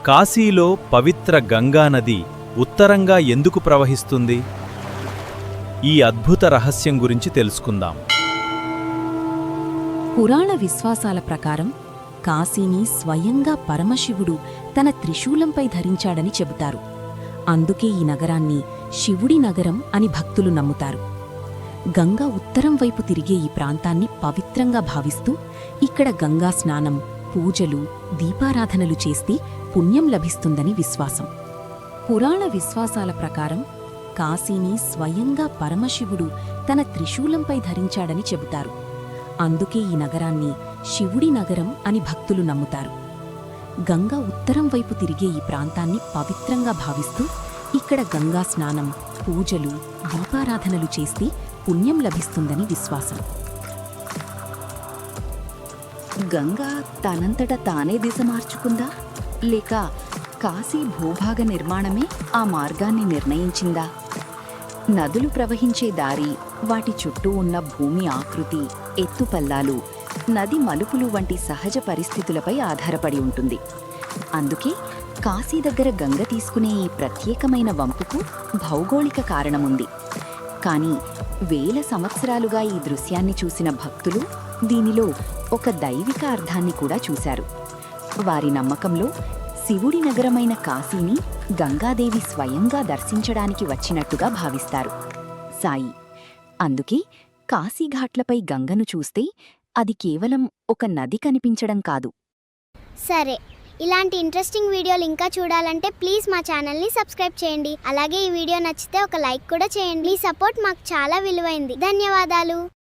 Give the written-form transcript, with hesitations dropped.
కాశీలో పవిత్ర గంగానది ఉత్తరంగా ఎందుకు ప్రవహిస్తుంది? ఈ అద్భుత రహస్యం గురించి తెలుసుకుందాం. పురాణ విశ్వాసాల ప్రకారం కాశీని స్వయంగా పరమశివుడు తన త్రిశూలంపై ధరించాడని చెబుతారు. అందుకే ఈ నగరాన్ని శివుడి నగరం అని భక్తులు నమ్ముతారు. గంగా ఉత్తరం వైపు తిరిగే ఈ ప్రాంతాన్ని పవిత్రంగా భావిస్తూ ఇక్కడ గంగా స్నానం, పూజలు, దీపారాధనలు చేస్తే పుణ్యం లభిస్తుందని విశ్వాసం. పురాణ విశ్వాసాల ప్రకారం కాశీని స్వయంగా పరమశివుడు తన త్రిశూలంపై ధరించాడని చెబుతారు. అందుకే ఈ నగరాన్ని శివుడి నగరం అని భక్తులు నమ్ముతారు. గంగా ఉత్తరం వైపు తిరిగే ఈ ప్రాంతాన్ని పవిత్రంగా భావిస్తూ ఇక్కడ గంగా స్నానం, పూజలు, దీపారాధనలు చేస్తే పుణ్యం లభిస్తుందని విశ్వాసం. గంగా తనంతట తానే దిశ మార్చుకుందా, లేక కాశీ భూభాగ నిర్మాణమే ఆ మార్గాన్ని నిర్ణయించిందా? నదులు ప్రవహించే దారి, వాటి చుట్టూ ఉన్న భూమి ఆకృతి, ఎత్తుపల్లాలు, నది మలుపులు వంటి సహజ పరిస్థితులపై ఆధారపడి ఉంటుంది. అందుకే కాశీ దగ్గర గంగ తీసుకునే ఈ ప్రత్యేకమైన వంపుకు భౌగోళిక కారణముంది. కానీ వేల సంవత్సరాలుగా ఈ దృశ్యాన్ని చూసిన భక్తులు దీనిలో ఒక దైవిక అర్థాన్ని కూడా చూశారు. వారి నమ్మకంలో శివుడి నగరమైన కాశీని గంగాదేవి స్వయంగా దర్శించడానికి వచ్చినట్టుగా భావిస్తారు. సాయి అందుకే కాశీఘాట్లపై గంగను చూస్తే అది కేవలం ఒక నది కనిపించడం కాదు. సరే, ఇలాంటి ఇంట్రెస్టింగ్ వీడియోలు ఇంకా చూడాలంటే ప్లీజ్ మా ఛానల్ని సబ్స్క్రైబ్ చేయండి. అలాగే ఈ వీడియో నచ్చితే ఒక లైక్ కూడా చేయండి. మీ సపోర్ట్ మాకు చాలా విలువైంది. ధన్యవాదాలు.